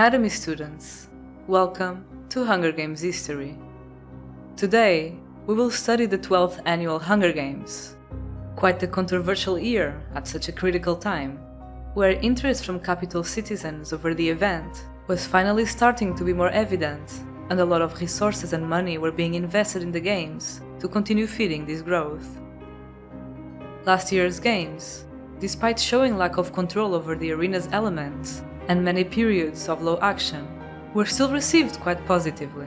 Academy students, welcome to Hunger Games History. Today, we will study the 12th annual Hunger Games. Quite a controversial year at such a critical time, where interest from capital citizens over the event was finally starting to be more evident, and a lot of resources and money were being invested in the games to continue feeding this growth. Last year's games, despite showing lack of control over the arena's elements and many periods of low action, were still received quite positively,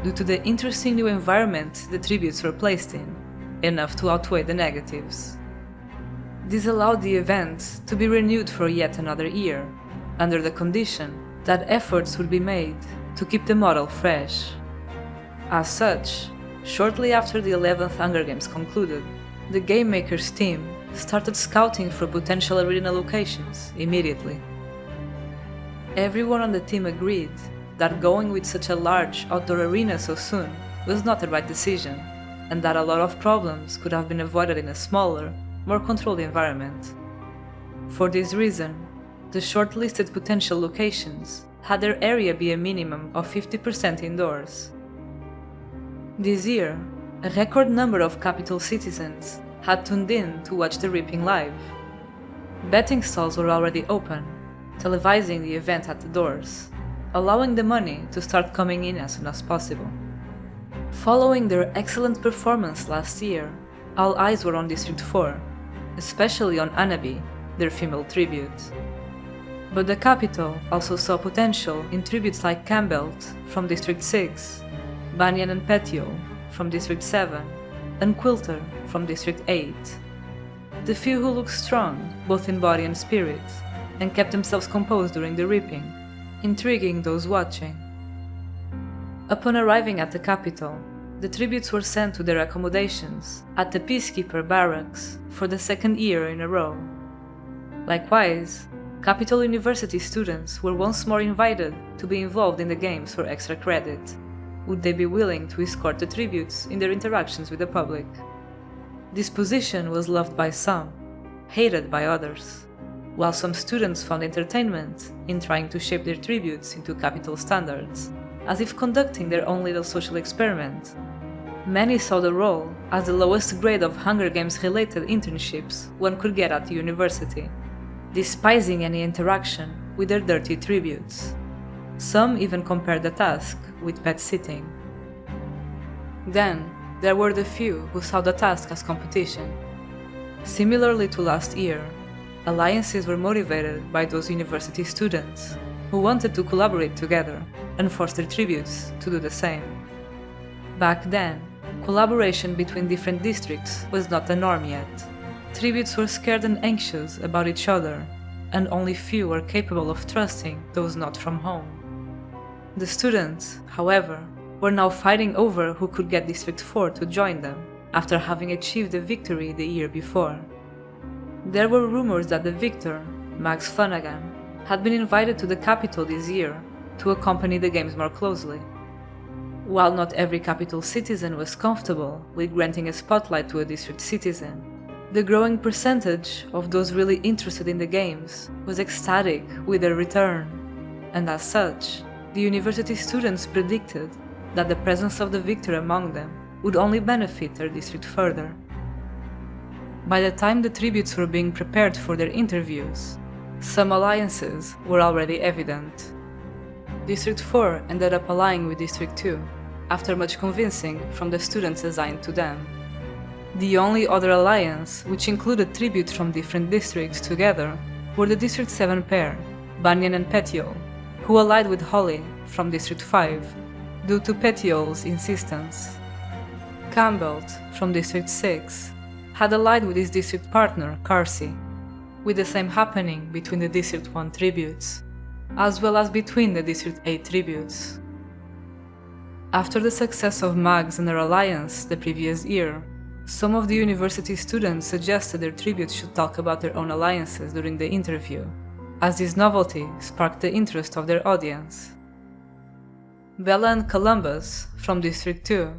due to the interesting new environment the tributes were placed in, enough to outweigh the negatives. This allowed the event to be renewed for yet another year, under the condition that efforts would be made to keep the model fresh. As such, shortly after the 11th Hunger Games concluded, the Game Makers team started scouting for potential arena locations immediately. Everyone on the team agreed that going with such a large outdoor arena so soon was not the right decision, and that a lot of problems could have been avoided in a smaller, more controlled environment. For this reason, the shortlisted potential locations had their area be a minimum of 50% indoors. This year, a record number of capital citizens had tuned in to watch the Reaping live. Betting stalls were already open, televising the event at the doors, allowing the money to start coming in as soon as possible. Following their excellent performance last year, all eyes were on District 4, especially on Anabi, their female tribute. But the capital also saw potential in tributes like Campbelt from District 6, Banyan and Petiole from District 7, and Quilter from District 8. The few who looked strong, both in body and spirit, and kept themselves composed during the reaping, intriguing those watching. Upon arriving at the capital, the tributes were sent to their accommodations at the Peacekeeper Barracks for the second year in a row. Likewise, Capital University students were once more invited to be involved in the games for extra credit. Would they be willing to escort the tributes in their interactions with the public? This position was loved by some, hated by others. While some students found entertainment in trying to shape their tributes into capital standards, as if conducting their own little social experiment, many saw the role as the lowest grade of Hunger Games-related internships one could get at the university, despising any interaction with their dirty tributes. Some even compared the task with pet sitting. Then, there were the few who saw the task as competition. Similarly to last year, alliances were motivated by those university students who wanted to collaborate together and force their tributes to do the same. Back then, collaboration between different districts was not the norm yet. Tributes were scared and anxious about each other, and only few were capable of trusting those not from home. The students, however, were now fighting over who could get District 4 to join them after having achieved a victory the year before. There were rumors that the victor, Max Flanagan, had been invited to the capital this year to accompany the games more closely. While not every capital citizen was comfortable with granting a spotlight to a district citizen, the growing percentage of those really interested in the games was ecstatic with their return, and as such, the university students predicted that the presence of the victor among them would only benefit their district further. By the time the tributes were being prepared for their interviews, some alliances were already evident. District 4 ended up allying with District 2, after much convincing from the students assigned to them. The only other alliance which included tributes from different districts together were the District 7 pair, Banyan and Petiole, who allied with Holly from District 5, due to Petiole's insistence. Campbelt from District 6 had allied with his district partner, Carsey, with the same happening between the District 1 tributes, as well as between the District 8 tributes. After the success of Mags and their alliance the previous year, some of the university students suggested their tributes should talk about their own alliances during the interview, as this novelty sparked the interest of their audience. Bella and Columbus, from District 2,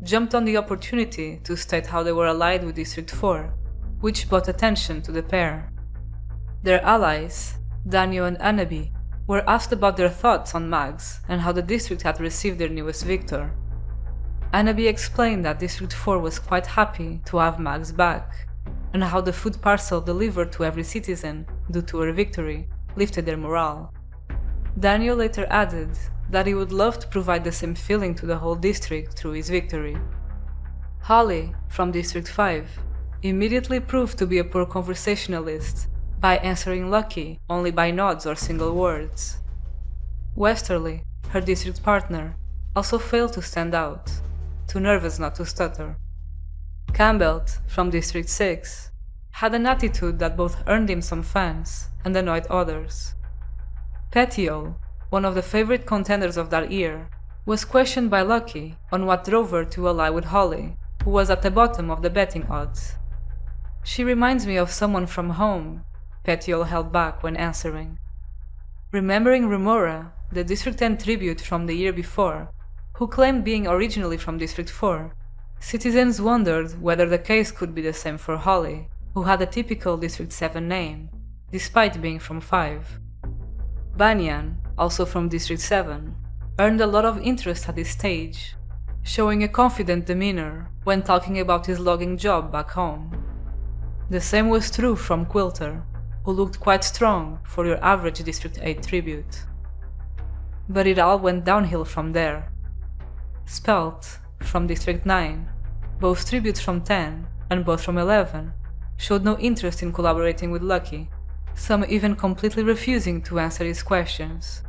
jumped on the opportunity to state how they were allied with District 4, which brought attention to the pair. Their allies, Daniel and Anabi, were asked about their thoughts on Mags and how the district had received their newest victor. Annaby explained that District 4 was quite happy to have Mags back, and how the food parcel delivered to every citizen due to her victory lifted their morale. Daniel later added that he would love to provide the same feeling to the whole district through his victory. Holly, from District 5, immediately proved to be a poor conversationalist by answering Lucky only by nods or single words. Westerly, her district partner, also failed to stand out, too nervous not to stutter. Campbell, from District 6, had an attitude that both earned him some fans and annoyed others. Petiole, one of the favorite contenders of that year, was questioned by Lucky on what drove her to ally with Holly, who was at the bottom of the betting odds. "She reminds me of someone from home," Petiole held back when answering. Remembering Remora, the District 10 tribute from the year before, who claimed being originally from District 4, citizens wondered whether the case could be the same for Holly, who had a typical District 7 name, despite being from 5. Banyan, also from District 7, earned a lot of interest at this stage, showing a confident demeanor when talking about his logging job back home. The same was true from Quilter, who looked quite strong for your average District 8 tribute. But it all went downhill from there. Spelt, from District 9, both tributes from 10 and both from 11, showed no interest in collaborating with Lucky, some even completely refusing to answer his questions.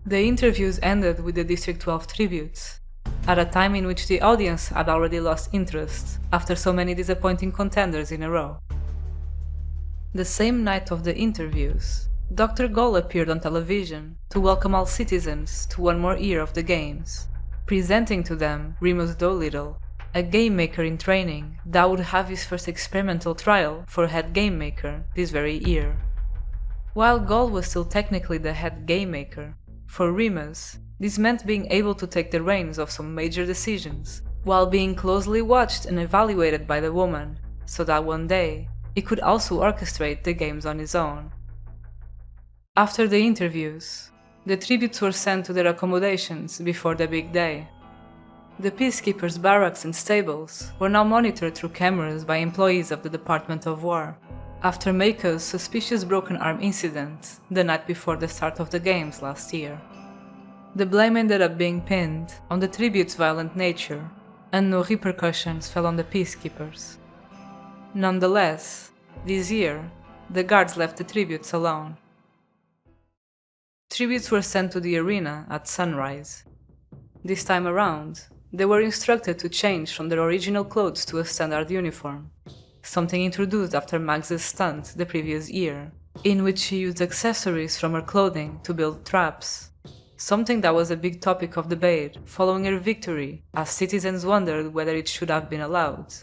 The interviews ended with the District 12 tributes, at a time in which the audience had already lost interest after so many disappointing contenders in a row. The same night of the interviews, Dr. Gall appeared on television to welcome all citizens to one more year of the games, presenting to them Remus Doolittle, a game maker in training that would have his first experimental trial for head game maker this very year. While Gall was still technically the head game maker, for Remus, this meant being able to take the reins of some major decisions, while being closely watched and evaluated by the woman, so that one day, he could also orchestrate the games on his own. After the interviews, the tributes were sent to their accommodations before the big day. The Peacekeepers' barracks and stables were now monitored through cameras by employees of the Department of War, after Mako's suspicious broken arm incident the night before the start of the games last year. The blame ended up being pinned on the tribute's violent nature, and no repercussions fell on the Peacekeepers. Nonetheless, this year, the guards left the tributes alone. Tributes were sent to the arena at sunrise. This time around, they were instructed to change from their original clothes to a standard uniform, something introduced after Mags's stunt the previous year, in which she used accessories from her clothing to build traps, something that was a big topic of debate following her victory, as citizens wondered whether it should have been allowed.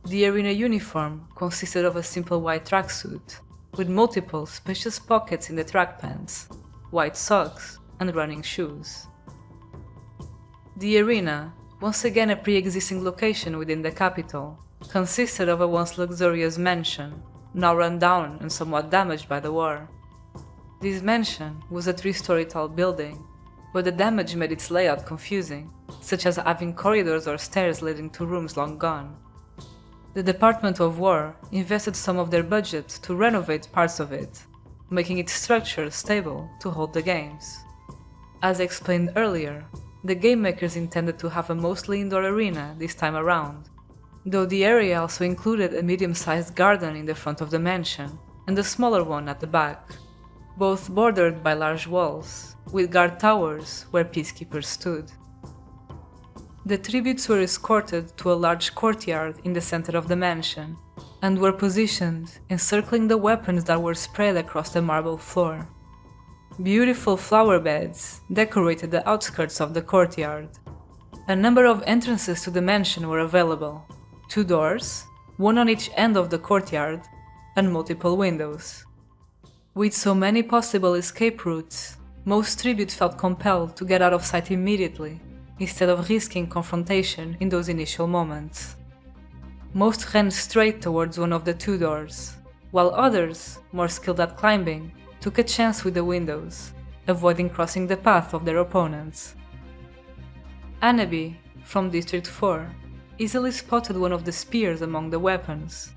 The arena uniform consisted of a simple white tracksuit, with multiple spacious pockets in the track pants, white socks, and running shoes. The arena, once again a pre-existing location within the capital, consisted of a once luxurious mansion, now run down and somewhat damaged by the war. This mansion was a 3-story tall building, but the damage made its layout confusing, such as having corridors or stairs leading to rooms long gone. The Department of War invested some of their budget to renovate parts of it, making its structure stable to hold the games. As explained earlier, the game makers intended to have a mostly indoor arena this time around, though the area also included a medium-sized garden in the front of the mansion and a smaller one at the back, both bordered by large walls, with guard towers where peacekeepers stood. The tributes were escorted to a large courtyard in the center of the mansion, and were positioned encircling the weapons that were spread across the marble floor. Beautiful flower beds decorated the outskirts of the courtyard. A number of entrances to the mansion were available, 2 doors, one on each end of the courtyard, and multiple windows. With so many possible escape routes, most tributes felt compelled to get out of sight immediately, instead of risking confrontation in those initial moments. Most ran straight towards one of the 2 doors, while others, more skilled at climbing, took a chance with the windows, avoiding crossing the path of their opponents. Annaby, from District 4, easily spotted one of the spears among the weapons.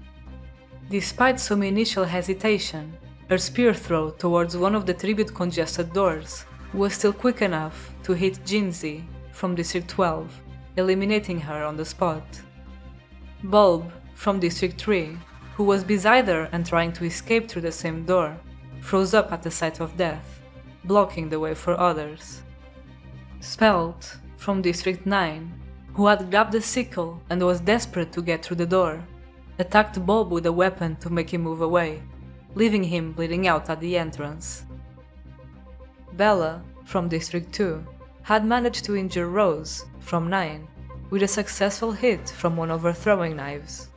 Despite some initial hesitation, her spear throw towards one of the tribute-congested doors was still quick enough to hit Jinzi from District 12, eliminating her on the spot. Bulb, from District 3, who was beside her and trying to escape through the same door, froze up at the sight of death, blocking the way for others. Spelt, from District 9, who had grabbed the sickle and was desperate to get through the door, attacked Bulb with a weapon to make him move away, leaving him bleeding out at the entrance. Bella, from District 2, had managed to injure Rose, from 9, with a successful hit from one of her throwing knives,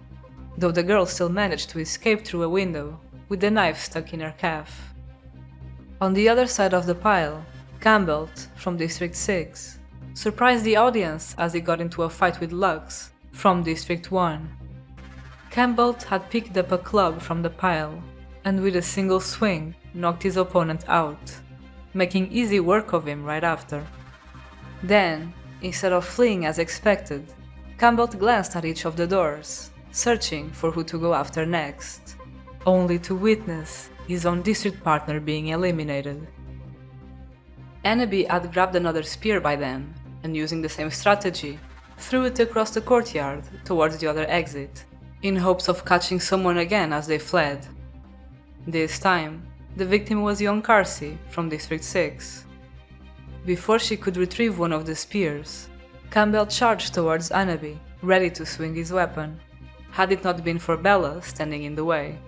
though the girl still managed to escape through a window with the knife stuck in her calf. On the other side of the pile, Campbell, from District 6, surprised the audience as he got into a fight with Lux, from District 1. Campbell had picked up a club from the pile and with a single swing knocked his opponent out, making easy work of him right after. Then, instead of fleeing as expected, Campbell glanced at each of the doors, searching for who to go after next, only to witness his own district partner being eliminated. Annaby had grabbed another spear by then, and using the same strategy, threw it across the courtyard towards the other exit, in hopes of catching someone again as they fled. This time, the victim was young Carsey from District 6. Before she could retrieve one of the spears, Campbell charged towards Annaby, ready to swing his weapon, had it not been for Bella standing in the way.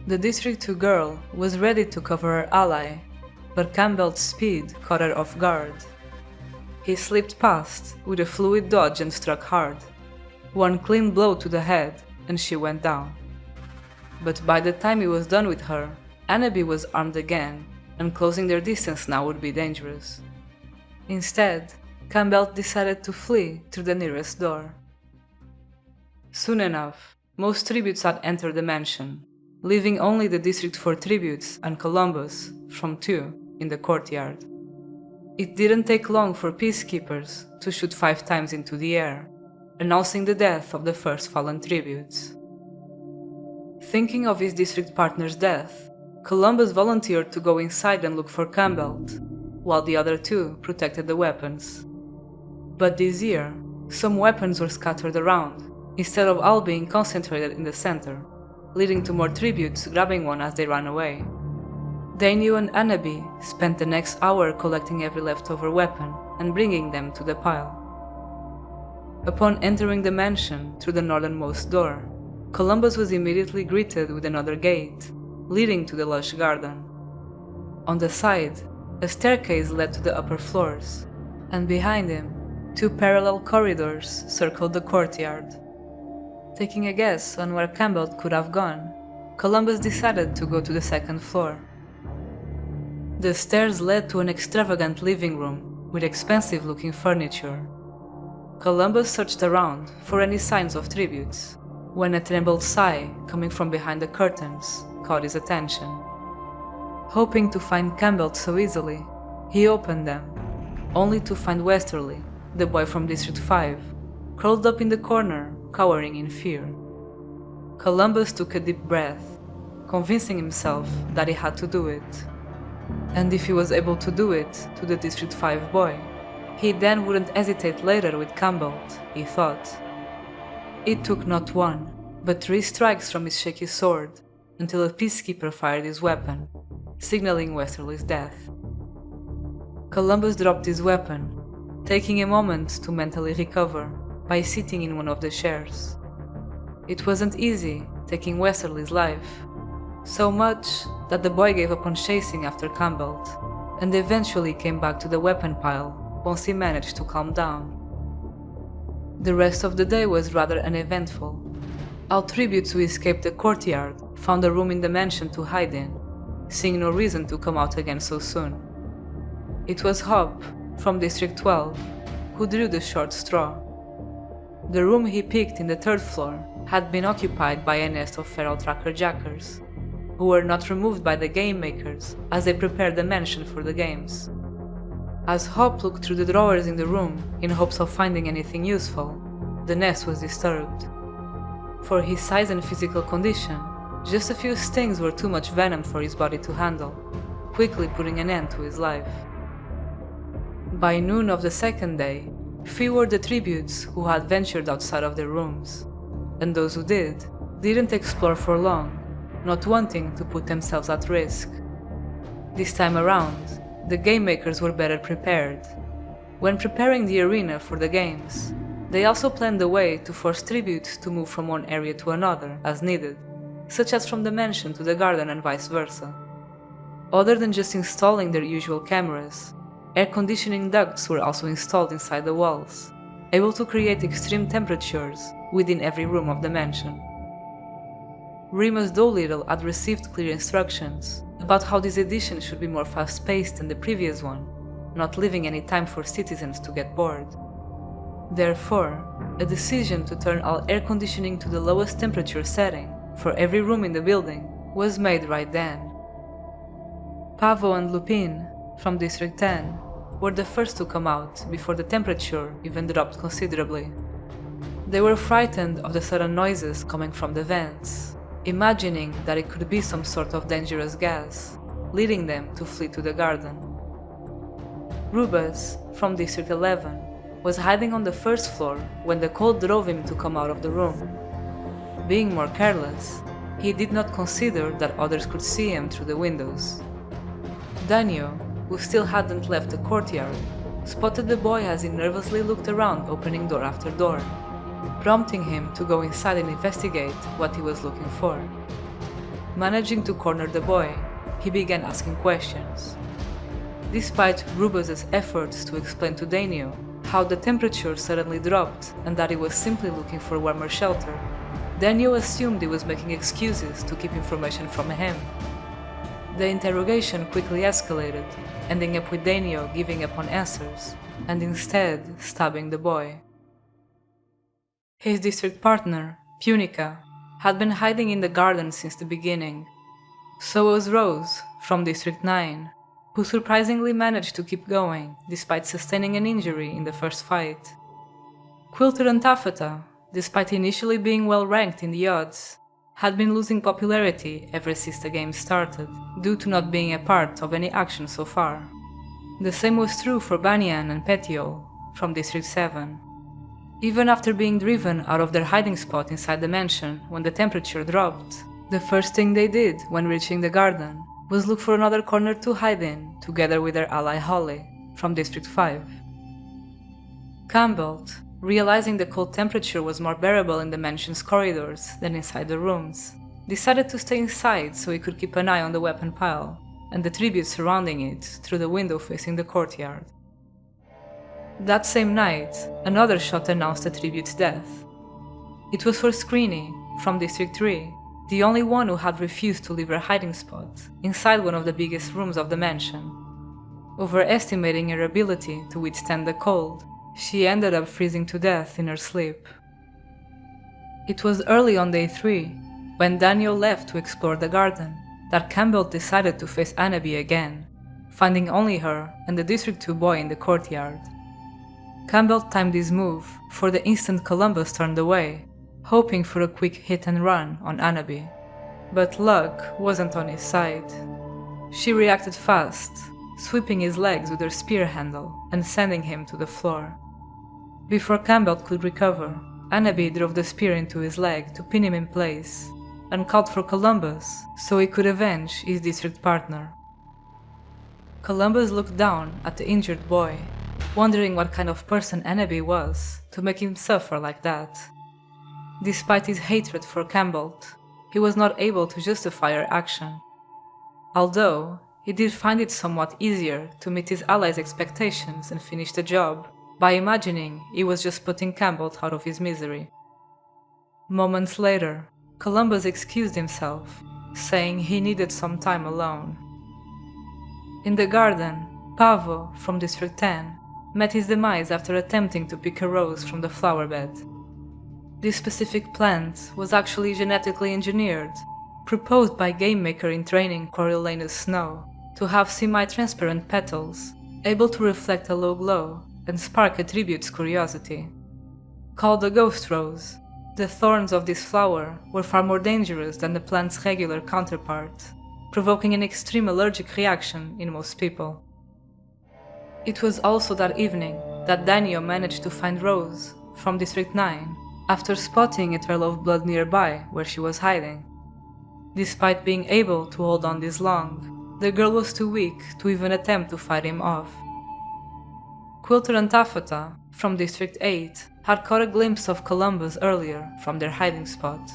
The District 2 girl was ready to cover her ally, but Campbell's speed caught her off guard. He slipped past with a fluid dodge and struck hard. One clean blow to the head, and she went down. But by the time he was done with her, Annaby was armed again, and closing their distance now would be dangerous. Instead, Campbell decided to flee through the nearest door. Soon enough, most tributes had entered the mansion, leaving only the District 4 tributes and Columbus, from 2, in the courtyard. It didn't take long for peacekeepers to shoot 5 times into the air, announcing the death of the first fallen tributes. Thinking of his district partner's death, Columbus volunteered to go inside and look for Campbell, while the other 2 protected the weapons. But this year, some weapons were scattered around, instead of all being concentrated in the center, leading to more tributes grabbing one as they ran away. Dainu and Annaby spent the next hour collecting every leftover weapon and bringing them to the pile. Upon entering the mansion through the northernmost door, Columbus was immediately greeted with another gate, leading to the lush garden. On the side, a staircase led to the upper floors, and behind him, 2 parallel corridors circled the courtyard. Taking a guess on where Campbell could have gone, Columbus decided to go to the second floor. The stairs led to an extravagant living room with expensive-looking furniture. Columbus searched around for any signs of tributes, when a trembled sigh coming from behind the curtains caught his attention. Hoping to find Campbell so easily, he opened them, only to find Westerly, the boy from District 5, curled up in the corner, cowering in fear. Columbus took a deep breath, convincing himself that he had to do it. And if he was able to do it to the District 5 boy, he then wouldn't hesitate later with Campbell, he thought. It took not 1, but 3 strikes from his shaky sword, until a peacekeeper fired his weapon, signaling Westerly's death. Columbus dropped his weapon, taking a moment to mentally recover by sitting in one of the chairs. It wasn't easy taking Westerly's life, so much that the boy gave up on chasing after Campbell, and eventually came back to the weapon pile once he managed to calm down. The rest of the day was rather uneventful. All tributes who escaped the courtyard found a room in the mansion to hide in, seeing no reason to come out again so soon. It was Hop, from District 12, who drew the short straw. The room he picked in the 3rd floor had been occupied by a nest of feral tracker jackers. who were not removed by the game makers as they prepared the mansion for the games. As Hop looked through the drawers in the room in hopes of finding anything useful, the nest was disturbed. For his size and physical condition, just a few stings were too much venom for his body to handle, quickly putting an end to his life. By noon of the second day, few were the tributes who had ventured outside of their rooms, and those who didn't explore for long, not wanting to put themselves at risk. This time around, the game makers were better prepared. When preparing the arena for the games, they also planned a way to force tributes to move from one area to another as needed, such as from the mansion to the garden and vice versa. Other than just installing their usual cameras, air conditioning ducts were also installed inside the walls, able to create extreme temperatures within every room of the mansion. Remus Doolittle had received clear instructions about how this edition should be more fast-paced than the previous one, not leaving any time for citizens to get bored. Therefore, a decision to turn all air conditioning to the lowest temperature setting for every room in the building was made right then. Pavo and Lupin, from District 10, were the first to come out before the temperature even dropped considerably. They were frightened of the sudden noises coming from the vents, imagining that it could be some sort of dangerous gas, leading them to flee to the garden. Rubus, from District 11, was hiding on the first floor when the cold drove him to come out of the room. Being more careless, he did not consider that others could see him through the windows. Daniel, who still hadn't left the courtyard, spotted the boy as he nervously looked around, opening door after door, prompting him to go inside and investigate what he was looking for. Managing to corner the boy, he began asking questions. Despite Rubus's efforts to explain to Daniel how the temperature suddenly dropped and that he was simply looking for warmer shelter, Daniel assumed he was making excuses to keep information from him. The interrogation quickly escalated, ending up with Daniel giving up on answers and instead stabbing the boy. His district partner, Punica, had been hiding in the garden since the beginning. So was Rose, from District 9, who surprisingly managed to keep going despite sustaining an injury in the first fight. Quilter and Taffeta, despite initially being well ranked in the odds, had been losing popularity ever since the game started, due to not being a part of any action so far. The same was true for Banyan and Petiole, from District 7. Even after being driven out of their hiding spot inside the mansion when the temperature dropped, the first thing they did when reaching the garden was look for another corner to hide in, together with their ally Holly, from District 5. Campbell, realizing the cold temperature was more bearable in the mansion's corridors than inside the rooms, decided to stay inside so he could keep an eye on the weapon pile and the tributes surrounding it through the window facing the courtyard. That same night, another shot announced the tribute's death. It was for Screeny, from District 3, the only one who had refused to leave her hiding spot inside one of the biggest rooms of the mansion. Overestimating her ability to withstand the cold, she ended up freezing to death in her sleep. It was early on day 3, when Daniel left to explore the garden, that Campbell decided to face Annaby again, finding only her and the District 2 boy in the courtyard. Campbell timed his move for the instant Columbus turned away, hoping for a quick hit and run on Annaby. But luck wasn't on his side. She reacted fast, sweeping his legs with her spear handle and sending him to the floor. Before Campbell could recover, Annaby drove the spear into his leg to pin him in place, and called for Columbus so he could avenge his district partner. Columbus looked down at the injured boy, wondering what kind of person Annaby was to make him suffer like that. Despite his hatred for Campbell, he was not able to justify her action. Although, he did find it somewhat easier to meet his allies' expectations and finish the job by imagining he was just putting Campbell out of his misery. Moments later, Columbus excused himself, saying he needed some time alone. In the garden, Pavo, from District 10, met his demise after attempting to pick a rose from the flower bed. This specific plant was actually genetically engineered, proposed by game maker in training Coriolanus Snow to have semi-transparent petals, able to reflect a low glow and spark attribute's curiosity. Called the ghost rose, the thorns of this flower were far more dangerous than the plant's regular counterpart, provoking an extreme allergic reaction in most people. It was also that evening that Daniel managed to find Rose from District 9 after spotting a trail of blood nearby where she was hiding. Despite being able to hold on this long, the girl was too weak to even attempt to fight him off. Quilter and Taffeta from District 8 had caught a glimpse of Columbus earlier from their hiding spot.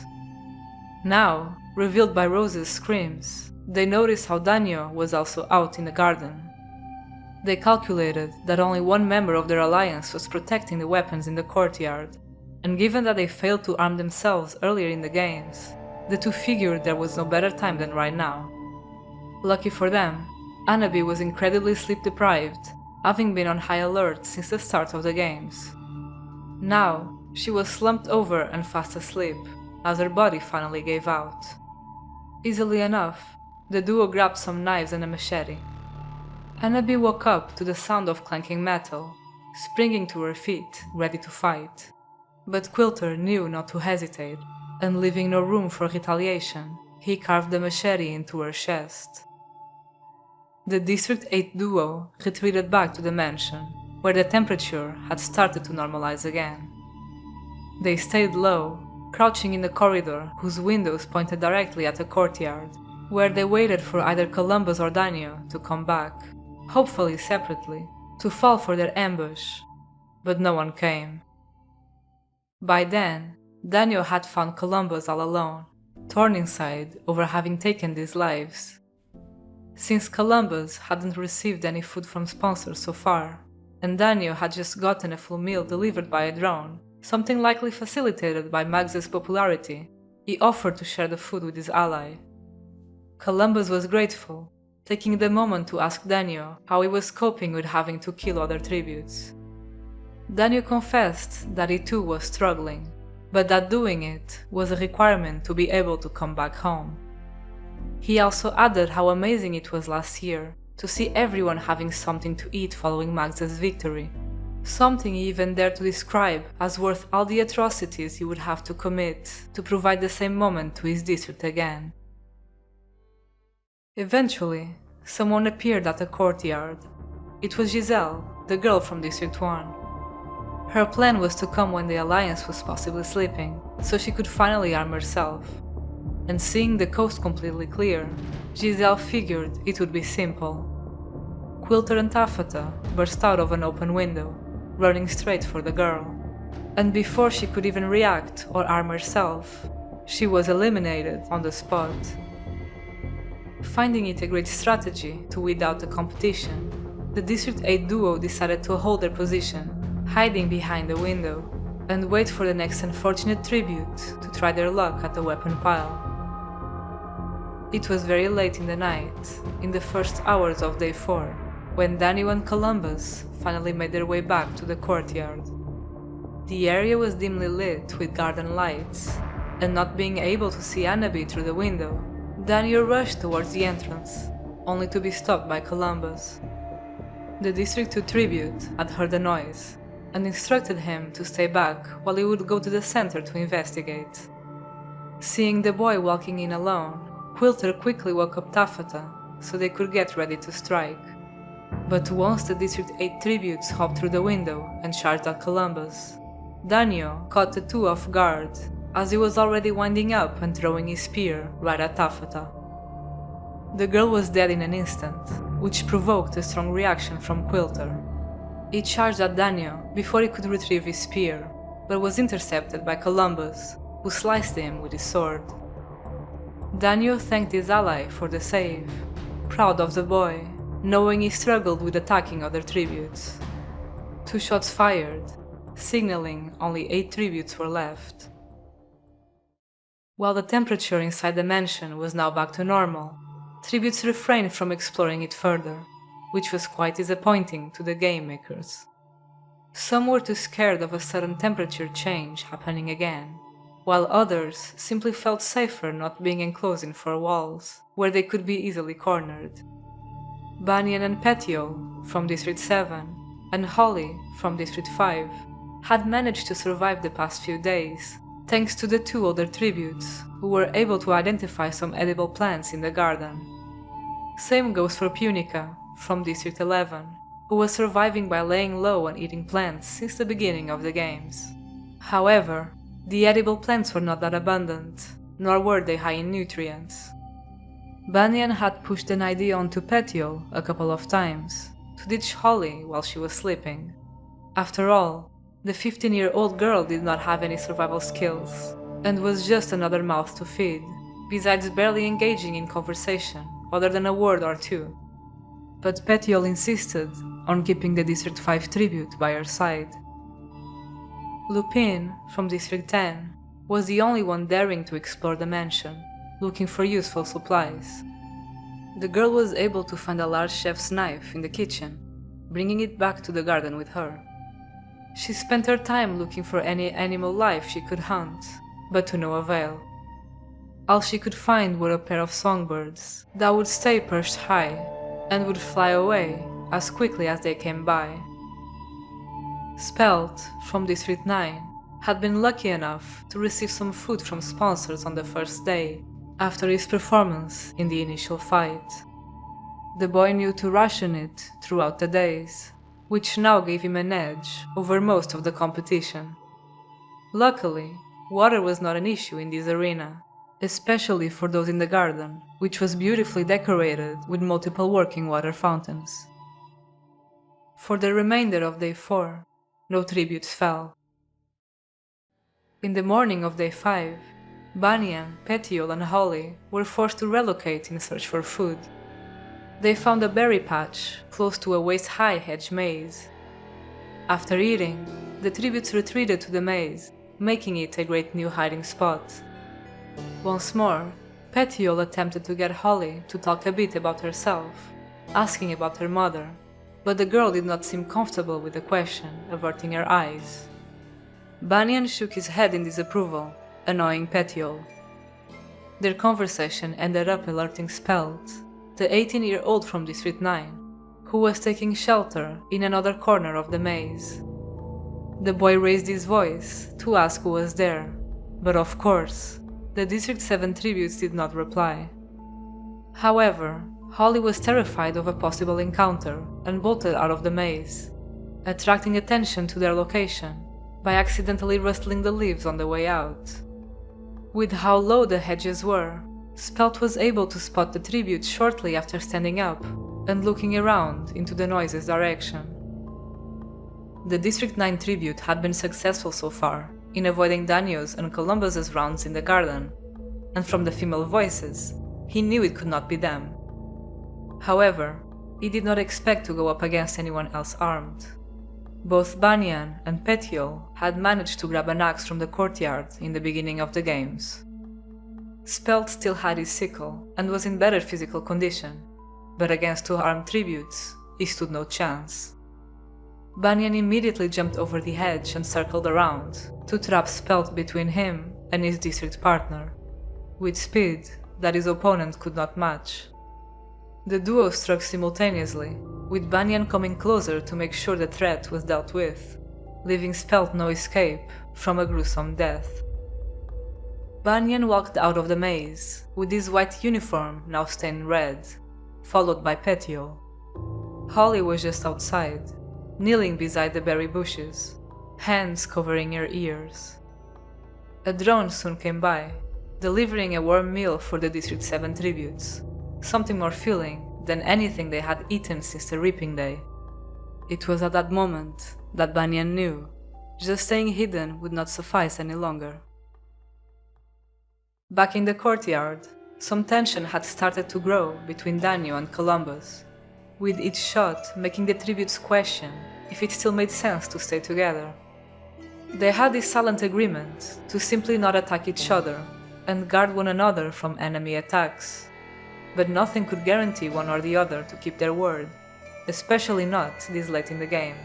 Now, revealed by Rose's screams, they noticed how Daniel was also out in the garden. They calculated that only one member of their alliance was protecting the weapons in the courtyard, and given that they failed to arm themselves earlier in the games, the two figured there was no better time than right now. Lucky for them, Annaby was incredibly sleep-deprived, having been on high alert since the start of the games. Now, she was slumped over and fast asleep, as her body finally gave out. Easily enough, the duo grabbed some knives and a machete. Annaby woke up to the sound of clanking metal, springing to her feet, ready to fight. But Quilter knew not to hesitate, and leaving no room for retaliation, he carved the machete into her chest. The District 8 duo retreated back to the mansion, where the temperature had started to normalize again. They stayed low, crouching in the corridor whose windows pointed directly at the courtyard, where they waited for either Columbus or Daniel to come back, hopefully separately, to fall for their ambush, but no one came. By then, Daniel had found Columbus all alone, torn inside over having taken these lives. Since Columbus hadn't received any food from sponsors so far, and Daniel had just gotten a full meal delivered by a drone, something likely facilitated by Max's popularity, he offered to share the food with his ally. Columbus was grateful, taking the moment to ask Daniel how he was coping with having to kill other tributes. Daniel confessed that he too was struggling, but that doing it was a requirement to be able to come back home. He also added how amazing it was last year to see everyone having something to eat following Max's victory, something he even dared to describe as worth all the atrocities he would have to commit to provide the same moment to his district again. Eventually, someone appeared at the courtyard. It was Giselle, the girl from District 1. Her plan was to come when the Alliance was possibly sleeping, so she could finally arm herself. And seeing the coast completely clear, Giselle figured it would be simple. Quilter and Taffeta burst out of an open window, running straight for the girl. And before she could even react or arm herself, she was eliminated on the spot. Finding it a great strategy to weed out the competition, the District 8 duo decided to hold their position, hiding behind the window, and wait for the next unfortunate tribute to try their luck at the weapon pile. It was very late in the night, in the first hours of day 4, when Daniel and Columbus finally made their way back to the courtyard. The area was dimly lit with garden lights, and not being able to see Annaby through the window, Daniel rushed towards the entrance, only to be stopped by Columbus. The District 2 tribute had heard the noise, and instructed him to stay back while he would go to the center to investigate. Seeing the boy walking in alone, Quilter quickly woke up Taffeta so they could get ready to strike. But once the District 8 tributes hopped through the window and charged at Columbus, Daniel caught the two off guard as he was already winding up and throwing his spear right at Taffeta. The girl was dead in an instant, which provoked a strong reaction from Quilter. He charged at Daniel before he could retrieve his spear, but was intercepted by Columbus, who sliced him with his sword. Daniel thanked his ally for the save, proud of the boy, knowing he struggled with attacking other tributes. 2 shots fired, signaling only 8 tributes were left. While the temperature inside the mansion was now back to normal, tributes refrained from exploring it further, which was quite disappointing to the game makers. Some were too scared of a sudden temperature change happening again, while others simply felt safer not being enclosed in four walls, where they could be easily cornered. Banyan and Petiole, from District 7, and Holly, from District 5, had managed to survive the past few days, thanks to the two older tributes, who were able to identify some edible plants in the garden. Same goes for Punica, from District 11, who was surviving by laying low and eating plants since the beginning of the games. However, the edible plants were not that abundant, nor were they high in nutrients. Banyan had pushed an idea onto Petiole a couple of times, to ditch Holly while she was sleeping. After all, the 15-year-old girl did not have any survival skills, and was just another mouth to feed, besides barely engaging in conversation other than a word or two. But Petiole insisted on keeping the District 5 tribute by her side. Lupin, from District 10, was the only one daring to explore the mansion, looking for useful supplies. The girl was able to find a large chef's knife in the kitchen, bringing it back to the garden with her. She spent her time looking for any animal life she could hunt, but to no avail. All she could find were a pair of songbirds that would stay perched high and would fly away as quickly as they came by. Spelt, from District 9, had been lucky enough to receive some food from sponsors on the first day, after his performance in the initial fight. The boy knew to ration it throughout the days, which now gave him an edge over most of the competition. Luckily, water was not an issue in this arena, especially for those in the garden, which was beautifully decorated with multiple working water fountains. For the remainder of Day 4, no tributes fell. In the morning of Day 5, Banyan, Petiole, and Holly were forced to relocate in search for food. They found a berry patch close to a waist-high hedge maze. After eating, the tributes retreated to the maze, making it a great new hiding spot. Once more, Petiole attempted to get Holly to talk a bit about herself, asking about her mother, but the girl did not seem comfortable with the question, averting her eyes. Banyan shook his head in disapproval, annoying Petiole. Their conversation ended up alerting Spelt, the 18-year-old from District 9, who was taking shelter in another corner of the maze. The boy raised his voice to ask who was there, but of course, the District 7 tributes did not reply. However, Holly was terrified of a possible encounter and bolted out of the maze, attracting attention to their location by accidentally rustling the leaves on the way out. With how low the hedges were, Spelt was able to spot the tribute shortly after standing up and looking around into the noise's direction. The District 9 tribute had been successful so far in avoiding Daniel's and Columbus's rounds in the garden, and from the female voices, he knew it could not be them. However, he did not expect to go up against anyone else armed. Both Banyan and Petiole had managed to grab an axe from the courtyard in the beginning of the games. Spelt still had his sickle and was in better physical condition, but against two armed tributes, he stood no chance. Banyan immediately jumped over the hedge and circled around to trap Spelt between him and his district partner, with speed that his opponent could not match. The duo struck simultaneously, with Banyan coming closer to make sure the threat was dealt with, leaving Spelt no escape from a gruesome death. Banyan walked out of the maze, with his white uniform now stained red, followed by Petiole. Holly was just outside, kneeling beside the berry bushes, hands covering her ears. A drone soon came by, delivering a warm meal for the District 7 tributes, something more filling than anything they had eaten since the reaping day. It was at that moment that Banyan knew just staying hidden would not suffice any longer. Back in the courtyard, some tension had started to grow between Daniel and Columbus, with each shot making the tributes question if it still made sense to stay together. They had this silent agreement to simply not attack each other and guard one another from enemy attacks, but nothing could guarantee one or the other to keep their word, especially not this late in the game.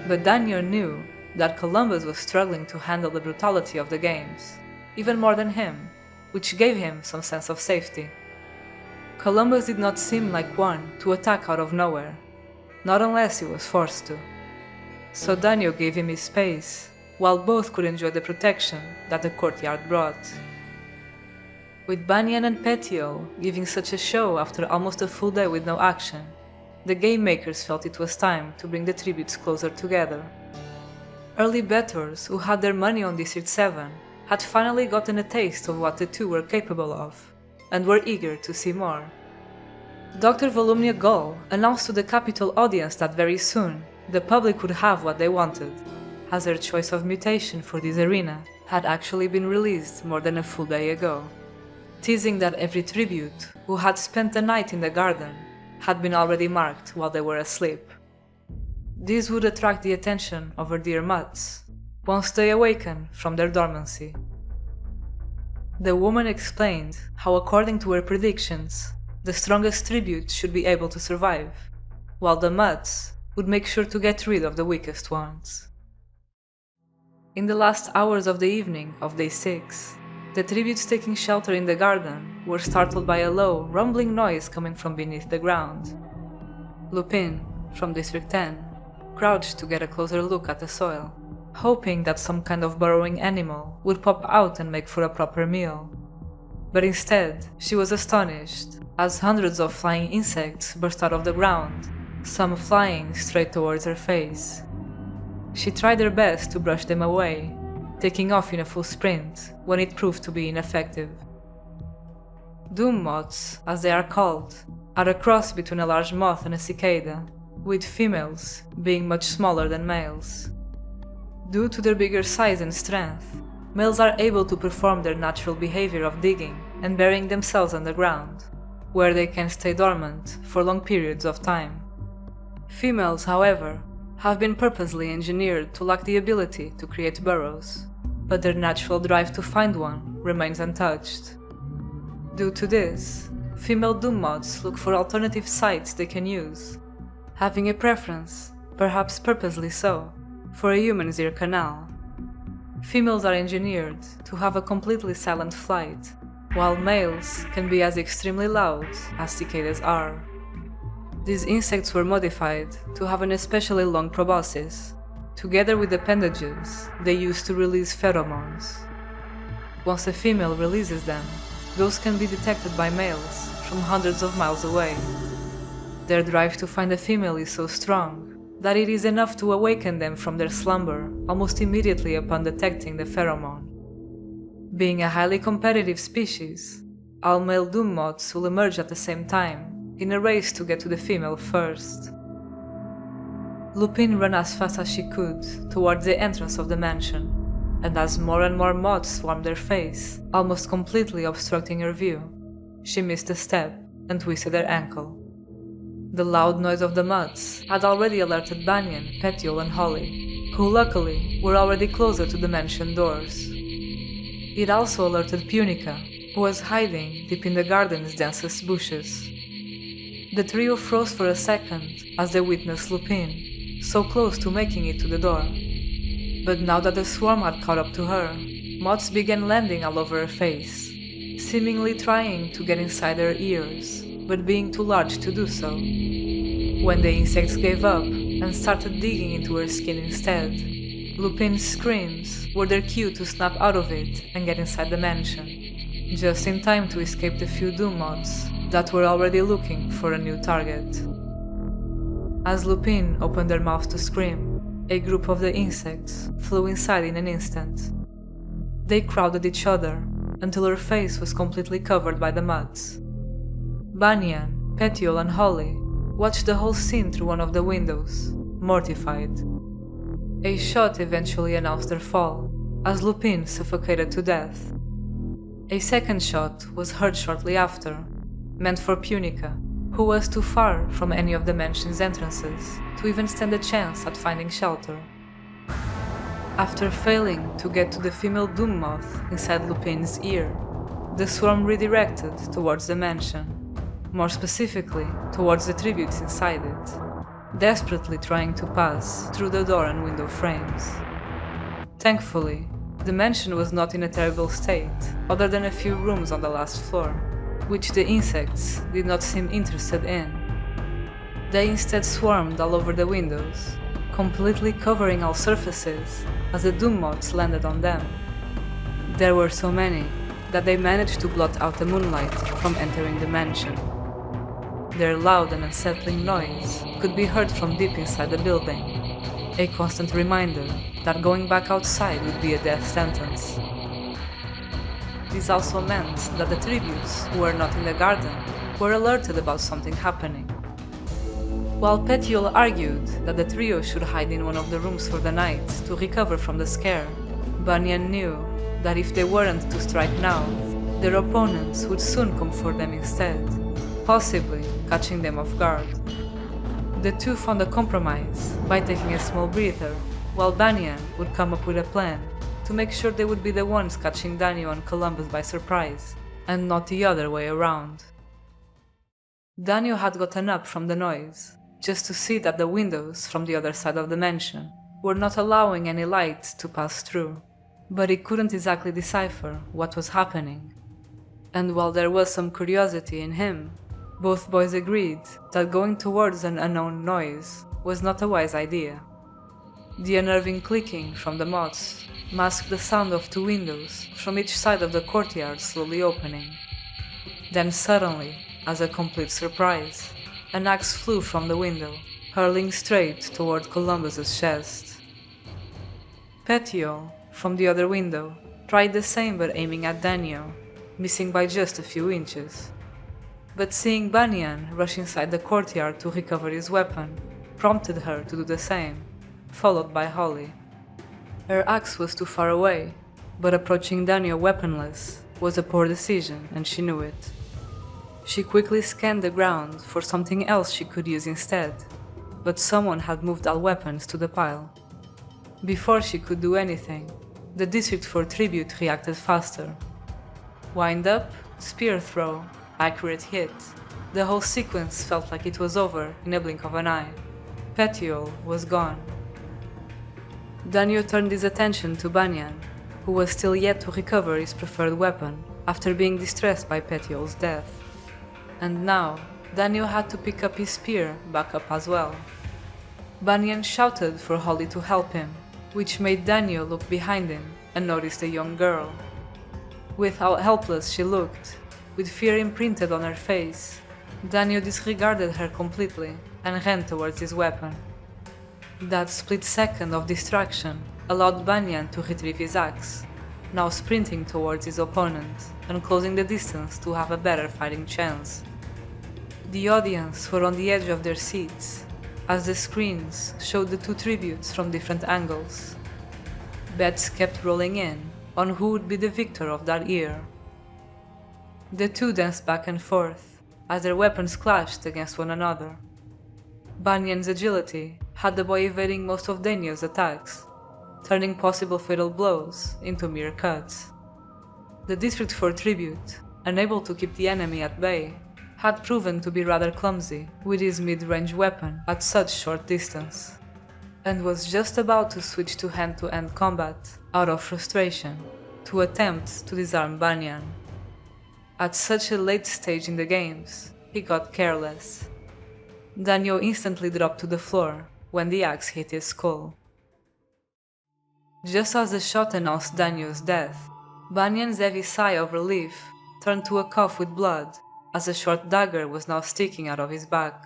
But Daniel knew that Columbus was struggling to handle the brutality of the games, even more than him, which gave him some sense of safety. Columbus did not seem like one to attack out of nowhere, not unless he was forced to. So Daniel gave him his space, while both could enjoy the protection that the courtyard brought. With Banyan and Petiole giving such a show after almost a full day with no action, the game makers felt it was time to bring the tributes closer together. Early bettors who had their money on District 7 had finally gotten a taste of what the two were capable of, and were eager to see more. Dr. Volumnia Gull announced to the Capitol audience that very soon the public would have what they wanted, as her choice of mutation for this arena had actually been released more than a full day ago, teasing that every tribute who had spent the night in the garden had been already marked while they were asleep. This would attract the attention of her dear mutts once they awaken from their dormancy. The woman explained how, according to her predictions, the strongest tributes should be able to survive, while the mutts would make sure to get rid of the weakest ones. In the last hours of the evening of Day 6, the tributes taking shelter in the garden were startled by a low, rumbling noise coming from beneath the ground. Lupin, from District 10, crouched to get a closer look at the soil, hoping that some kind of burrowing animal would pop out and make for a proper meal. But instead, she was astonished, as hundreds of flying insects burst out of the ground, some flying straight towards her face. She tried her best to brush them away, taking off in a full sprint when it proved to be ineffective. Doom moths, as they are called, are a cross between a large moth and a cicada, with females being much smaller than males. Due to their bigger size and strength, males are able to perform their natural behavior of digging and burying themselves underground, where they can stay dormant for long periods of time. Females, however, have been purposely engineered to lack the ability to create burrows, but their natural drive to find one remains untouched. Due to this, female doom moths look for alternative sites they can use, having a preference, perhaps purposely so, for a human's ear canal. Females are engineered to have a completely silent flight, while males can be as extremely loud as cicadas are. These insects were modified to have an especially long proboscis, together with appendages they use to release pheromones. Once a female releases them, those can be detected by males from hundreds of miles away. Their drive to find a female is so strong that it is enough to awaken them from their slumber almost immediately upon detecting the pheromone. Being a highly competitive species, all male doom moths will emerge at the same time, in a race to get to the female first. Lupin ran as fast as she could towards the entrance of the mansion, and as more and more moths swarmed her face, almost completely obstructing her view, she missed a step and twisted her ankle. The loud noise of the mutts had already alerted Banyan, Petiole and Holly, who luckily were already closer to the mansion doors. It also alerted Punica, who was hiding deep in the garden's densest bushes. The trio froze for a second as they witnessed Lupin, so close to making it to the door. But now that the swarm had caught up to her, moths began landing all over her face, seemingly trying to get inside her ears, but being too large to do so. When the insects gave up and started digging into her skin instead, Lupin's screams were their cue to snap out of it and get inside the mansion, just in time to escape the few doom moths that were already looking for a new target. As Lupin opened her mouth to scream, a group of the insects flew inside in an instant. They crowded each other until her face was completely covered by the mutts. Banyan, Petiole and Holly watched the whole scene through one of the windows, mortified. A shot eventually announced their fall, as Lupin suffocated to death. A second shot was heard shortly after, meant for Punica, who was too far from any of the mansion's entrances to even stand a chance at finding shelter. After failing to get to the female doom moth inside Lupin's ear, the swarm redirected towards the mansion, more specifically towards the tributes inside it, desperately trying to pass through the door and window frames. Thankfully, the mansion was not in a terrible state, other than a few rooms on the last floor, which the insects did not seem interested in. They instead swarmed all over the windows, completely covering all surfaces as the doom moths landed on them. There were so many that they managed to blot out the moonlight from entering the mansion. Their loud and unsettling noise could be heard from deep inside the building, a constant reminder that going back outside would be a death sentence. This also meant that the tributes who were not in the garden were alerted about something happening. While Petiole argued that the trio should hide in one of the rooms for the night to recover from the scare, Banyan knew that if they weren't to strike now, their opponents would soon come for them instead, possibly catching them off guard. The two found a compromise by taking a small breather, while Banyan would come up with a plan to make sure they would be the ones catching Daniel and Columbus by surprise, and not the other way around. Daniel had gotten up from the noise, just to see that the windows from the other side of the mansion were not allowing any light to pass through, but he couldn't exactly decipher what was happening. And while there was some curiosity in him, both boys agreed that going towards an unknown noise was not a wise idea. The unnerving clicking from the moths masked the sound of two windows from each side of the courtyard slowly opening. Then suddenly, as a complete surprise, an axe flew from the window, hurling straight toward Columbus's chest. Petiole, from the other window, tried the same but aiming at Daniel, missing by just a few inches. But seeing Banyan rush inside the courtyard to recover his weapon prompted her to do the same, followed by Holly. Her axe was too far away, but approaching Daniel weaponless was a poor decision and she knew it. She quickly scanned the ground for something else she could use instead, but someone had moved all weapons to the pile. Before she could do anything, the District 4 tribute reacted faster. Wind up, spear throw, accurate hit. The whole sequence felt like it was over in a blink of an eye. Petiole was gone. Daniel turned his attention to Banyan, who was still yet to recover his preferred weapon after being distressed by Petiole's death. And now, Daniel had to pick up his spear back up as well. Banyan shouted for Holly to help him, which made Daniel look behind him and notice the young girl. With how helpless she looked, with fear imprinted on her face, Daniel disregarded her completely and ran towards his weapon. That split second of distraction allowed Banyan to retrieve his axe, now sprinting towards his opponent and closing the distance to have a better fighting chance. The audience were on the edge of their seats as the screens showed the two tributes from different angles. Bets kept rolling in on who would be the victor of that year. The two danced back and forth as their weapons clashed against one another. Banyan's agility had the boy evading most of Daniel's attacks, turning possible fatal blows into mere cuts. The District 4 tribute, unable to keep the enemy at bay, had proven to be rather clumsy with his mid-range weapon at such short distance, and was just about to switch to hand-to-hand combat out of frustration to attempt to disarm Banyan. At such a late stage in the games, he got careless. Daniel instantly dropped to the floor when the axe hit his skull. Just as the shot announced Daniel's death, Banyan's heavy sigh of relief turned to a cough with blood as a short dagger was now sticking out of his back.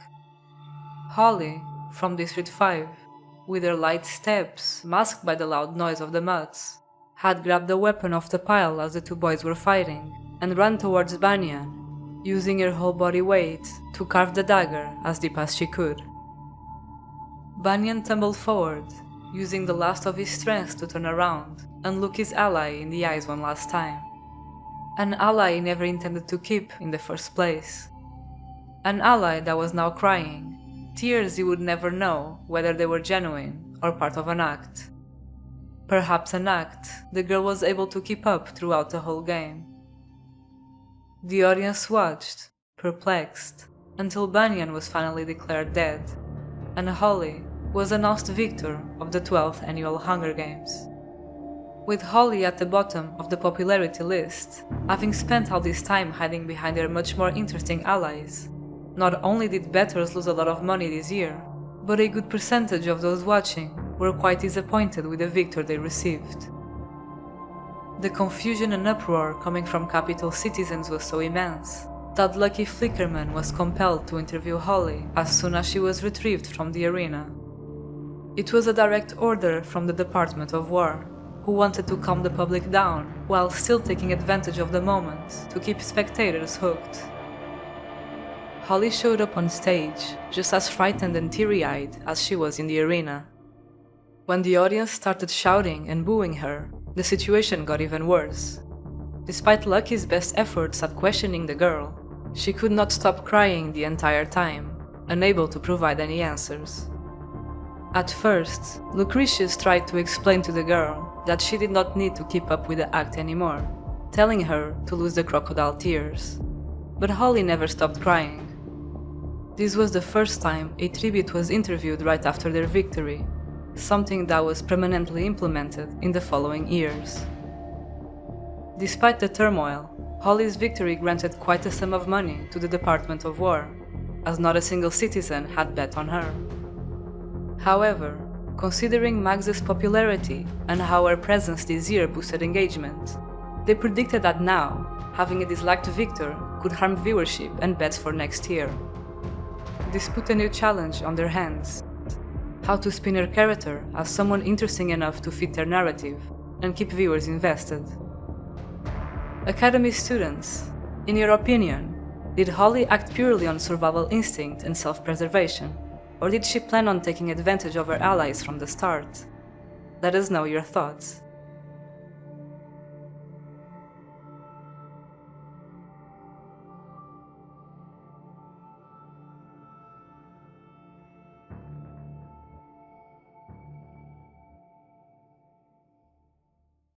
Holly, from District 5, with her light steps masked by the loud noise of the mutts, had grabbed the weapon off the pile as the two boys were fighting and ran towards Banyan, using her whole body weight to carve the dagger as deep as she could. Banyan tumbled forward, using the last of his strength to turn around and look his ally in the eyes one last time. An ally he never intended to keep in the first place. An ally that was now crying, tears he would never know whether they were genuine or part of an act. Perhaps an act the girl was able to keep up throughout the whole game. The audience watched, perplexed, until Banyan was finally declared dead, and Holly was announced victor of the 12th annual Hunger Games. With Holly at the bottom of the popularity list, having spent all this time hiding behind their much more interesting allies, not only did bettors lose a lot of money this year, but a good percentage of those watching were quite disappointed with the victory they received. The confusion and uproar coming from capital citizens was so immense that Lucky Flickerman was compelled to interview Holly as soon as she was retrieved from the arena. It was a direct order from the Department of War, who wanted to calm the public down while still taking advantage of the moment to keep spectators hooked. Holly showed up on stage just as frightened and teary-eyed as she was in the arena. When the audience started shouting and booing her, the situation got even worse. Despite Lucky's best efforts at questioning the girl, she could not stop crying the entire time, unable to provide any answers. At first, Lucretius tried to explain to the girl that she did not need to keep up with the act anymore, telling her to lose the crocodile tears. But Holly never stopped crying. This was the first time a tribute was interviewed right after their victory, something that was permanently implemented in the following years. Despite the turmoil, Holly's victory granted quite a sum of money to the Department of War, as not a single citizen had bet on her. However, considering Mag's popularity and how her presence this year boosted engagement, they predicted that now, having a disliked victor could harm viewership and bets for next year. This put a new challenge on their hands: how to spin her character as someone interesting enough to fit their narrative and keep viewers invested. Academy students, in your opinion, did Holly act purely on survival instinct and self-preservation, or did she plan on taking advantage of her allies from the start? Let us know your thoughts.